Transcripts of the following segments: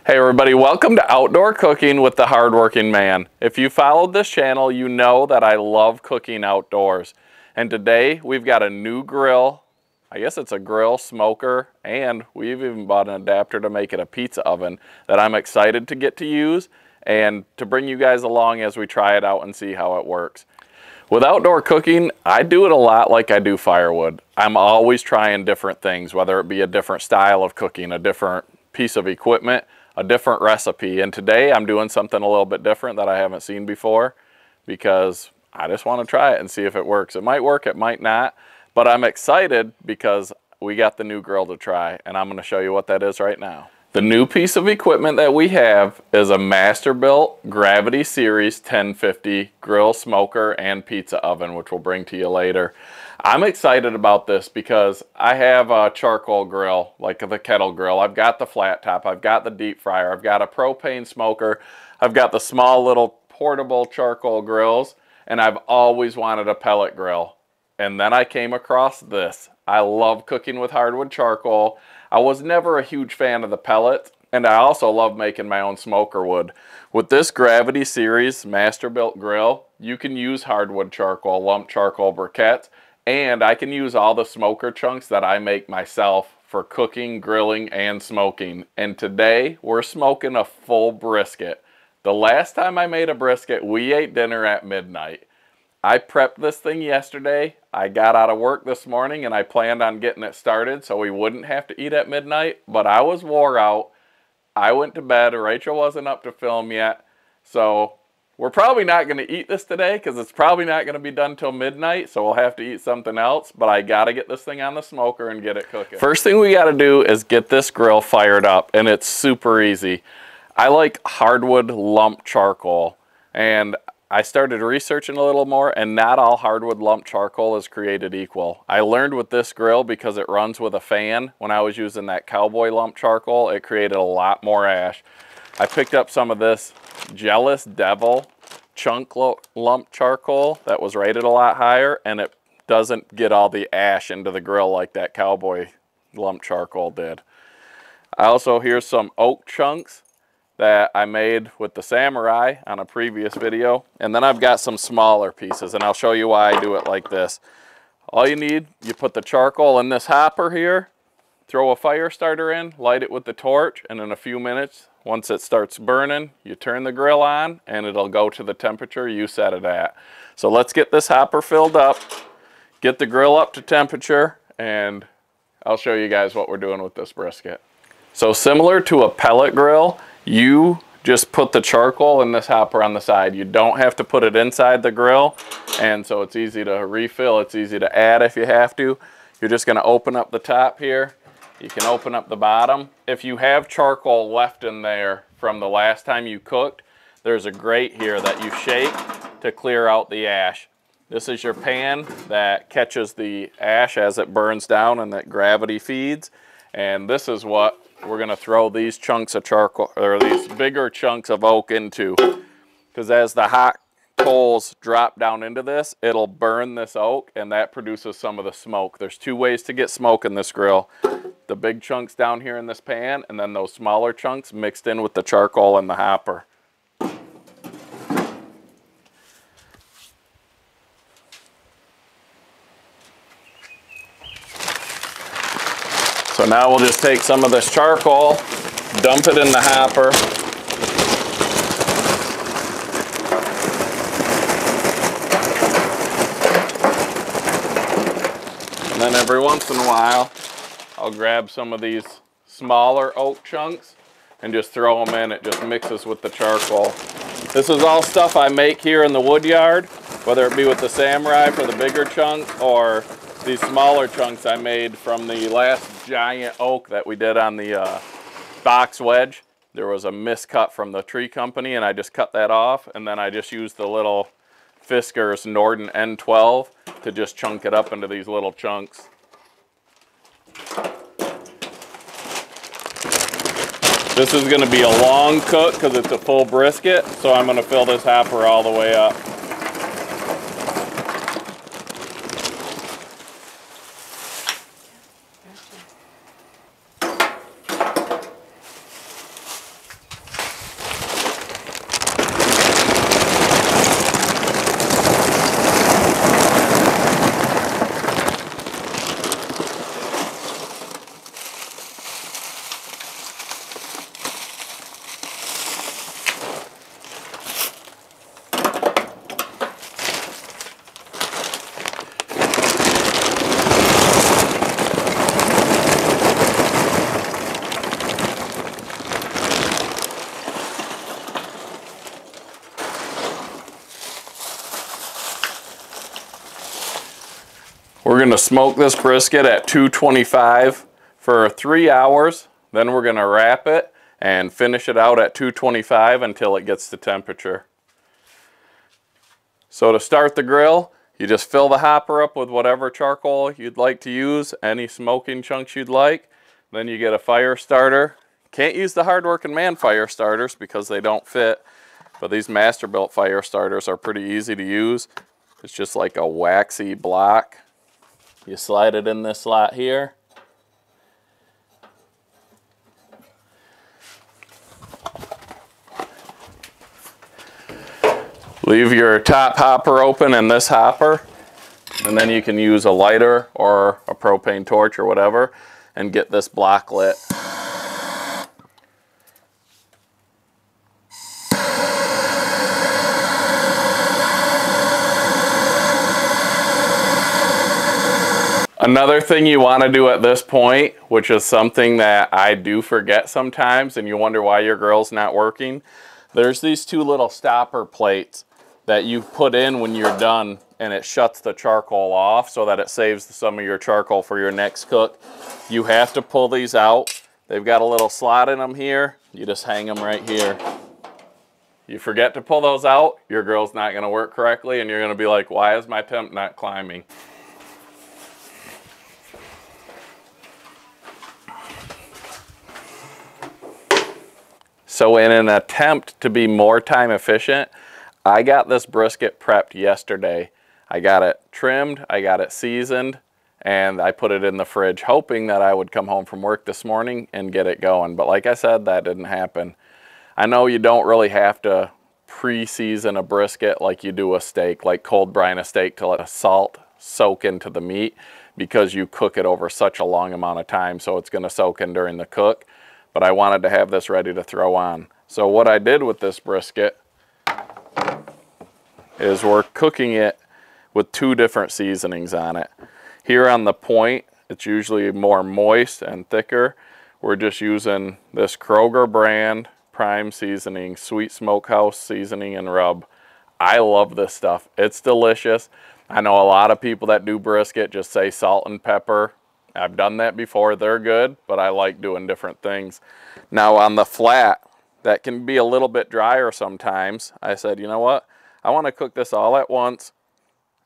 Hey everybody, welcome to Outdoor Cooking with the Hardworking Man. If you followed this channel, you know that I love cooking outdoors. And today we've got a new grill. I guess it's a grill, smoker, and we've even bought an adapter to make it a pizza oven that I'm excited to get to use and to bring you guys along as we try it out and see how it works. With outdoor cooking, I do it a lot like I do firewood. I'm always trying different things, whether it be a different style of cooking, a different piece of equipment, a different recipe. And today I'm doing something a little bit different that I haven't seen before because I just want to try it and see if it works. It might work, it might not, but I'm excited because we got the new grill to try, and I'm going to show you what that is right now. The new piece of equipment that we have is a Masterbuilt Gravity Series 1050 grill, smoker, and pizza oven, which we'll bring to you later. I'm excited about this because I have a charcoal grill, like the kettle grill. I've got the flat top, I've got the deep fryer, I've got a propane smoker, I've got the small little portable charcoal grills, and I've always wanted a pellet grill. And then I came across this. I love cooking with hardwood charcoal. I was never a huge fan of the pellets, and I also love making my own smoker wood. With this Gravity Series Masterbuilt grill, you can use hardwood charcoal, lump charcoal briquettes, and I can use all the smoker chunks that I make myself for cooking, grilling, and smoking. And today, we're smoking a full brisket. The last time I made a brisket, we ate dinner at midnight. I prepped this thing yesterday. I got out of work this morning and I planned on getting it started so we wouldn't have to eat at midnight, but I was wore out. I went to bed. Rachel wasn't up to film yet. So we're probably not going to eat this today because it's probably not going to be done till midnight, so we'll have to eat something else, but I got to get this thing on the smoker and get it cooking. First thing we got to do is get this grill fired up, and it's super easy. I like hardwood lump charcoal, and I started researching a little more, and not all hardwood lump charcoal is created equal. I learned with this grill because it runs with a fan. When I was using that cowboy lump charcoal, it created a lot more ash. I picked up some of this Jealous Devil chunk lump charcoal that was rated a lot higher, and it doesn't get all the ash into the grill like that cowboy lump charcoal did. I also, here's some oak chunks that I made with the Samurai on a previous video. And then I've got some smaller pieces, and I'll show you why I do it like this. All you need, you put the charcoal in this hopper here, throw a fire starter in, light it with the torch, and in a few minutes, once it starts burning, you turn the grill on and it'll go to the temperature you set it at. So let's get this hopper filled up, get the grill up to temperature, and I'll show you guys what we're doing with this brisket. So similar to a pellet grill, you just put the charcoal in this hopper on the side. You don't have to put it inside the grill, and so it's easy to refill. It's easy to add if you have to. You're just going to open up the top here. You can open up the bottom. If you have charcoal left in there from the last time you cooked, there's a grate here that you shake to clear out the ash. This is your pan that catches the ash as it burns down and that gravity feeds, and this is what we're going to throw these chunks of charcoal, or these bigger chunks of oak, into, because as the hot coals drop down into this, it'll burn this oak, and that produces some of the smoke. There's two ways to get smoke in this grill: the big chunks down here in this pan, and then those smaller chunks mixed in with the charcoal in the hopper. So now we'll just take some of this charcoal, dump it in the hopper. And then every once in a while, I'll grab some of these smaller oak chunks and just throw them in. It just mixes with the charcoal. This is all stuff I make here in the Woodyard, whether it be with the Samurai for the bigger chunks or these smaller chunks I made from the last giant oak that we did on the box wedge. There was a miscut from the tree company, and I just cut that off, and then I just used the little Fiskars Norden N12 to just chunk it up into these little chunks. This is going to be a long cook because it's a full brisket, so I'm going to fill this hopper all the way up. We're gonna smoke this brisket at 225 for 3 hours. Then we're gonna wrap it and finish it out at 225 until it gets to temperature. So to start the grill, you just fill the hopper up with whatever charcoal you'd like to use, any smoking chunks you'd like. Then you get a fire starter. Can't use the Hardworking Man fire starters because they don't fit, but these Masterbuilt fire starters are pretty easy to use. It's just like a waxy block. You slide it in this slot here. Leave your top hopper open in this hopper, and then you can use a lighter or a propane torch or whatever and get this block lit. Another thing you want to do at this point, which is something that I do forget sometimes and you wonder why your grill's not working, there's these two little stopper plates that you put in when you're done, and it shuts the charcoal off so that it saves some of your charcoal for your next cook. You have to pull these out. They've got a little slot in them here. You just hang them right here. You forget to pull those out, your grill's not gonna work correctly, and you're gonna be like, why is my temp not climbing? So in an attempt to be more time efficient, I got this brisket prepped yesterday. I got it trimmed, I got it seasoned, and I put it in the fridge hoping that I would come home from work this morning and get it going. But like I said, that didn't happen. I know you don't really have to pre-season a brisket like you do a steak, like cold brine a steak to let the salt soak into the meat, because you cook it over such a long amount of time, so it's gonna soak in during the cook. But I wanted to have this ready to throw on. So what I did with this brisket is we're cooking it with 2 different seasonings on it. Here on the point, it's usually more moist and thicker. We're just using this Kroger brand prime seasoning, sweet smokehouse seasoning and rub. I love this stuff. It's delicious. I know a lot of people that do brisket just say salt and pepper. I've done that before. They're good, but I like doing different things. Now on the flat, that can be a little bit drier sometimes. I said, you know what? I want to cook this all at once,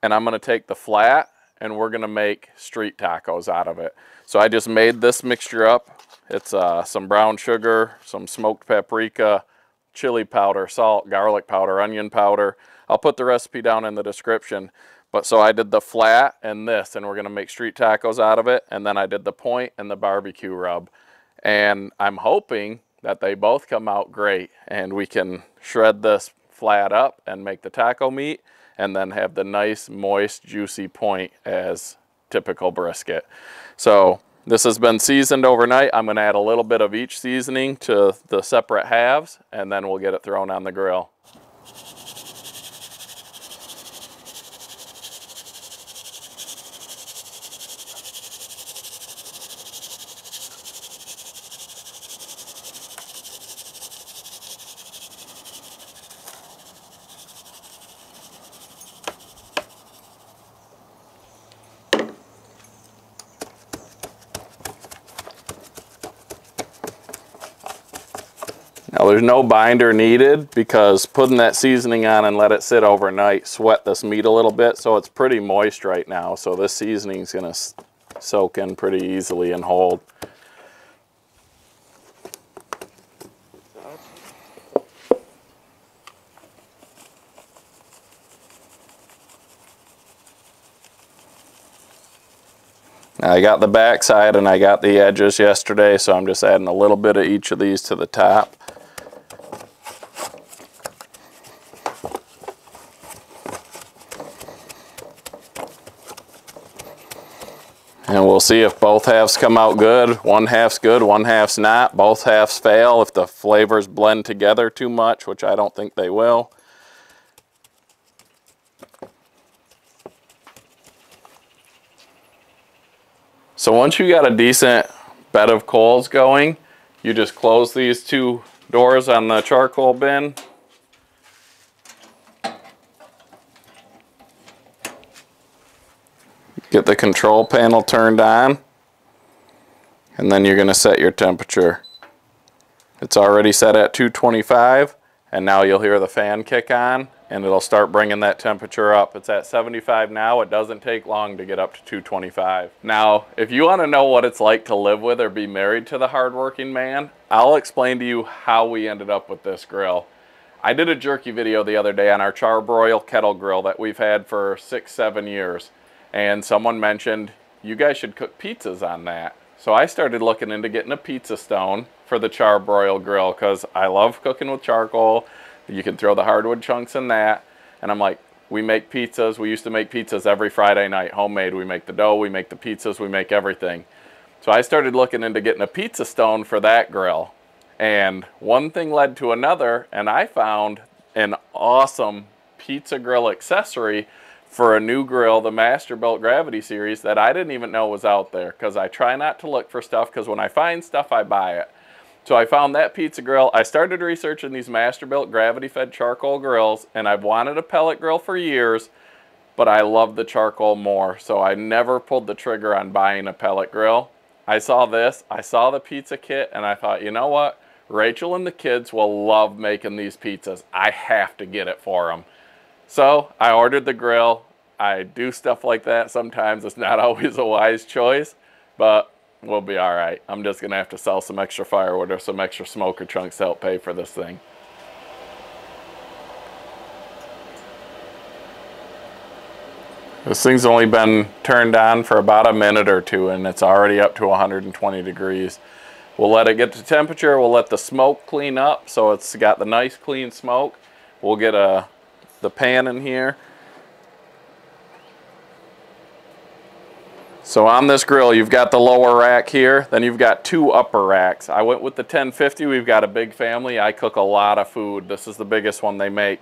and I'm going to take the flat and we're going to make street tacos out of it. So I just made this mixture up. It's some brown sugar, some smoked paprika, chili powder, salt, garlic powder, onion powder. I'll put the recipe down in the description. But so I did the flat and this, and we're going to make street tacos out of it. And then I did the point and the barbecue rub. And I'm hoping that they both come out great, and we can shred this flat up and make the taco meat, and then have the nice, moist, juicy point as typical brisket. So this has been seasoned overnight. I'm gonna add a little bit of each seasoning to the separate halves, and then we'll get it thrown on the grill. Now there's no binder needed, because putting that seasoning on and let it sit overnight sweat this meat a little bit, so it's pretty moist right now. So this seasoning is going to soak in pretty easily and hold. Now I got the back side and I got the edges yesterday, so I'm just adding a little bit of each of these to the top. And we'll see if both halves come out good. One half's good, one half's not. Both halves fail if the flavors blend together too much, which I don't think they will. So once you got a decent bed of coals going, you just close these 2 doors on the charcoal bin. get the control panel turned on, and then you're going to set your temperature. It's already set at 225, and now you'll hear the fan kick on, and it'll start bringing that temperature up. It's at 75 now. It doesn't take long to get up to 225. Now, if you want to know what it's like to live with or be married to the hardworking man, I'll explain to you how we ended up with this grill. I did a jerky video the other day on our charbroil kettle grill that we've had for 6-7 years, and someone mentioned you guys should cook pizzas on that. So I started looking into getting a pizza stone for the charbroil grill because I love cooking with charcoal. You can throw the hardwood chunks in that, and I'm like, we make pizzas. We used to make pizzas every Friday night, homemade. We make the dough, we make the pizzas, we make everything. So I started looking into getting a pizza stone for that grill, and one thing led to another, and I found an awesome pizza grill accessory for a new grill, the Masterbuilt Gravity series, that I didn't even know was out there, because I try not to look for stuff, because when I find stuff I buy it. So I found that pizza grill. I started researching these Masterbuilt Gravity fed charcoal grills, and I've wanted a pellet grill for years, but I love the charcoal more, so I never pulled the trigger on buying a pellet grill. I saw this, I saw the pizza kit, and I thought, you know what? Rachel and the kids will love making these pizzas. I have to get it for them. So I ordered the grill. I do stuff like that sometimes. It's not always a wise choice, but we'll be all right. I'm just going to have to sell some extra firewood or some extra smoker chunks to help pay for this thing. This thing's only been turned on for about a minute or two, and it's already up to 120 degrees. We'll let it get to temperature. We'll let the smoke clean up so it's got the nice clean smoke. We'll get the pan in here. So on this grill, you've got the lower rack here, then you've got two upper racks. I went with the 1050. We've got a big family. I cook a lot of food. This is the biggest one they make.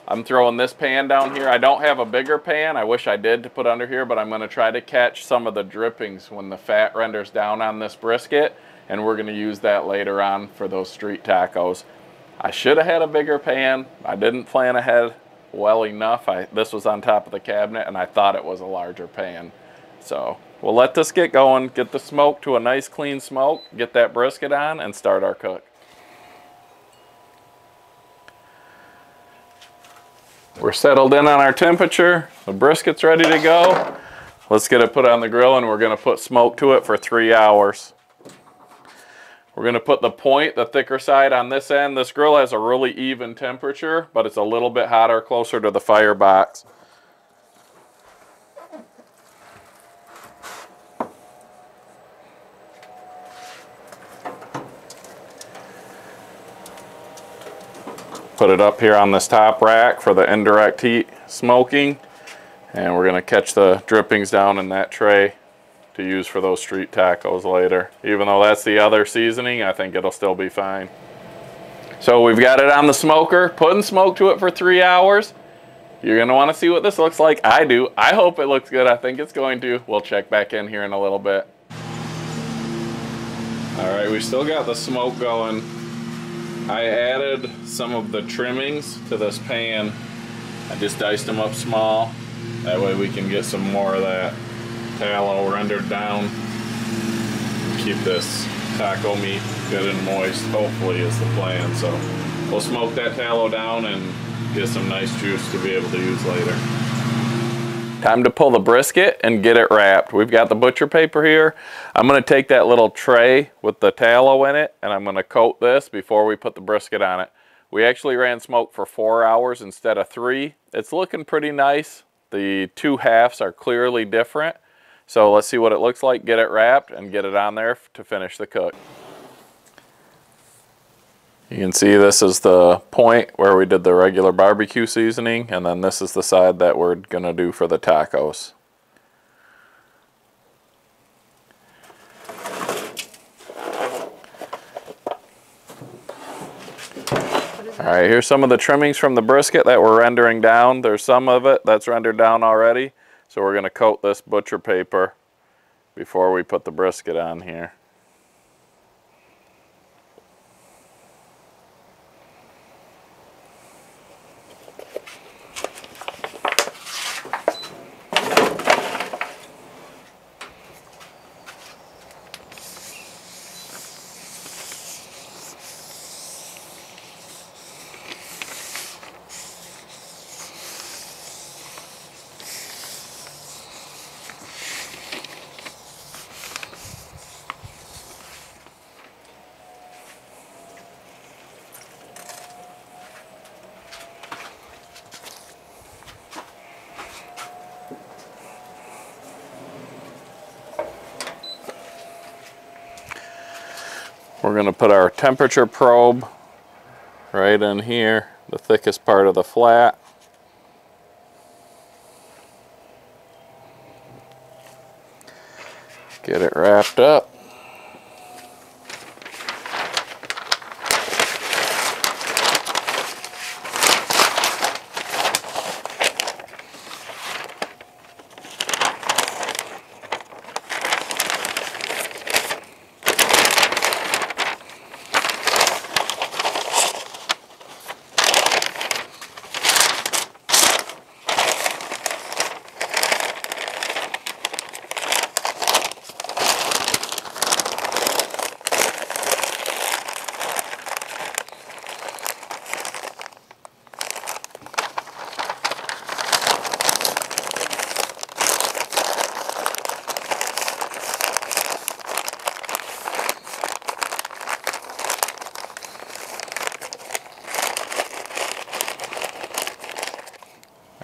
I'm throwing this pan down here. I don't have a bigger pan. I wish I did to put under here, but I'm going to try to catch some of the drippings when the fat renders down on this brisket, and we're going to use that later on for those street tacos. I should have had a bigger pan. I didn't plan ahead well enough. This was on top of the cabinet, and I thought it was a larger pan. So we'll let this get going, get the smoke to a nice clean smoke, get that brisket on, and start our cook. We're settled in on our temperature. The brisket's ready to go. Let's get it put on the grill, and we're going to put smoke to it for 3 hours. We're going to put the point, the thicker side, on this end. This grill has a really even temperature, but it's a little bit hotter closer to the firebox. Put it up here on this top rack for the indirect heat smoking, and we're going to catch the drippings down in that tray to use for those street tacos later. Even though that's the other seasoning, I think it'll still be fine. So we've got it on the smoker, putting smoke to it for 3 hours. You're going to want to see what this looks like. I do. I hope it looks good. I think it's going to. We'll check back in here in a little bit. All right, we still got the smoke going. I added some of the trimmings to this pan. I just diced them up small. That way we can get some more of that tallow rendered down. Keep this taco meat good and moist, hopefully, is the plan. So we'll smoke that tallow down and get some nice juice to be able to use later. Time to pull the brisket and get it wrapped. We've got the butcher paper here. I'm going to take that little tray with the tallow in it, and I'm going to coat this before we put the brisket on it. We actually ran smoke for 4 hours instead of 3. It's looking pretty nice. The two halves are clearly different. So let's see what it looks like, get it wrapped, and get it on there to finish the cook. You can see this is the point where we did the regular barbecue seasoning, and then this is the side that we're going to do for the tacos. Alright, here's some of the trimmings from the brisket that we're rendering down. There's some of it that's rendered down already, so we're going to coat this butcher paper before we put the brisket on here. We're going to put our temperature probe right in here, the thickest part of the flat. Get it wrapped up.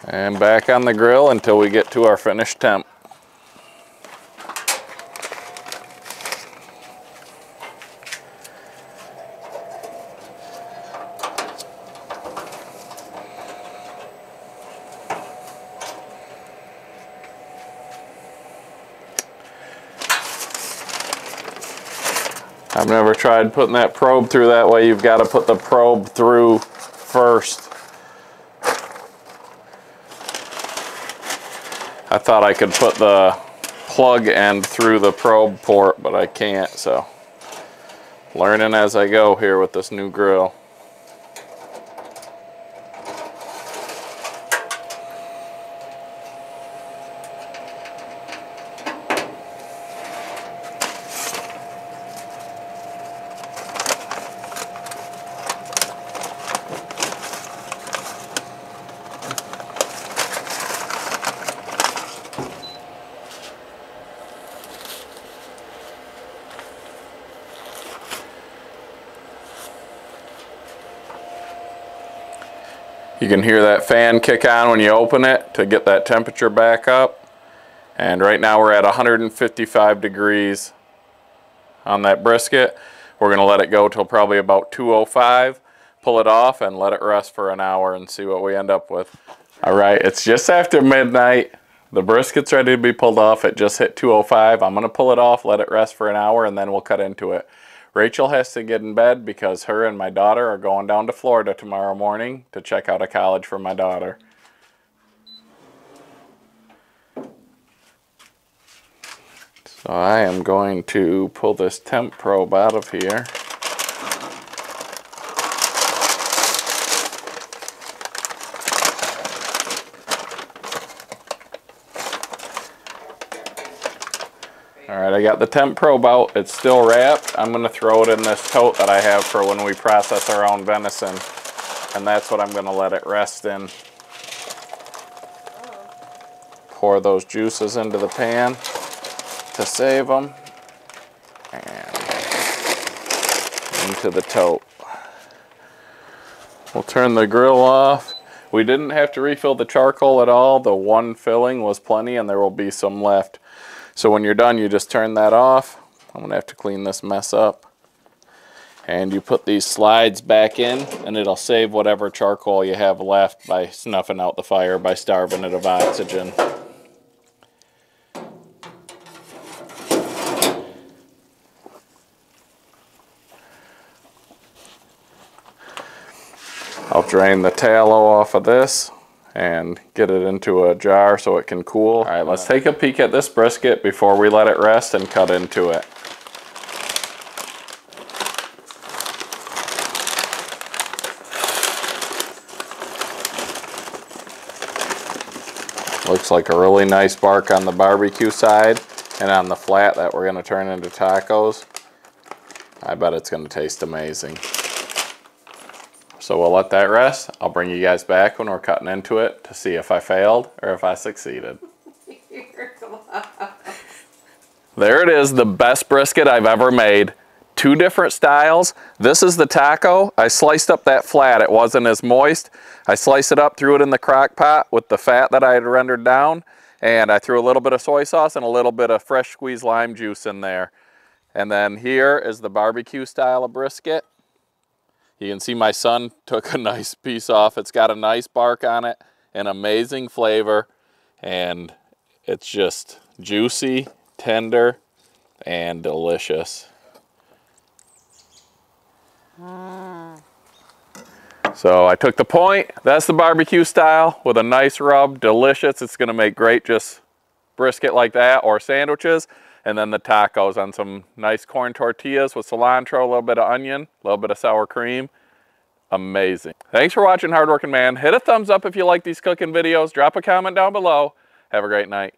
And back on the grill until we get to our finished temp. I've never tried putting that probe through that way. You've got to put the probe through first. I thought I could put the plug end through the probe port, but I can't, so learning as I go here with this new grill. You can hear that fan kick on when you open it to get that temperature back up. And right now we're at 155 degrees on that brisket. We're going to let it go till probably about 205. Pull it off and let it rest for an hour and see what we end up with. All right, it's just after midnight. The brisket's ready to be pulled off. It just hit 205. I'm going to pull it off, let it rest for an hour, and then we'll cut into it. Rachel has to get in bed because her and my daughter are going down to Florida tomorrow morning to check out a college for my daughter. So I am going to pull this temp probe out of here. All right, I got the temp probe out. It's still wrapped. I'm going to throw it in this tote that I have for when we process our own venison. And that's what I'm going to let it rest in. Pour those juices into the pan to save them. And into the tote. We'll turn the grill off. We didn't have to refill the charcoal at all. The one filling was plenty and there will be some left. So when you're done, you just turn that off. I'm going to have to clean this mess up. And you put these slides back in, and it'll save whatever charcoal you have left by snuffing out the fire, by starving it of oxygen. I'll drain the tallow off of this and get it into a jar so it can cool. All right, let's take a peek at this brisket before we let it rest and cut into it. Looks like a really nice bark on the barbecue side, and on the flat that we're gonna turn into tacos. I bet it's gonna taste amazing. So we'll let that rest. I'll bring you guys back when we're cutting into it to see if I failed or if I succeeded. There it is, the best brisket I've ever made. Two different styles. This is the taco. I sliced up that flat. It wasn't as moist. I sliced it up, threw it in the crock pot with the fat that I had rendered down, and I threw a little bit of soy sauce and a little bit of fresh squeezed lime juice in there. And then here is the barbecue style of brisket. You can see my son took a nice piece off. It's got a nice bark on it, an amazing flavor, and it's just juicy, tender, and delicious. So I took the point. That's the barbecue style with a nice rub, delicious. It's gonna make great just brisket like that or sandwiches. And then the tacos on some nice corn tortillas with cilantro, a little bit of onion, a little bit of sour cream. Amazing. Thanks for watching, Hardworking Man. Hit a thumbs up if you like these cooking videos. Drop a comment down below. Have a great night.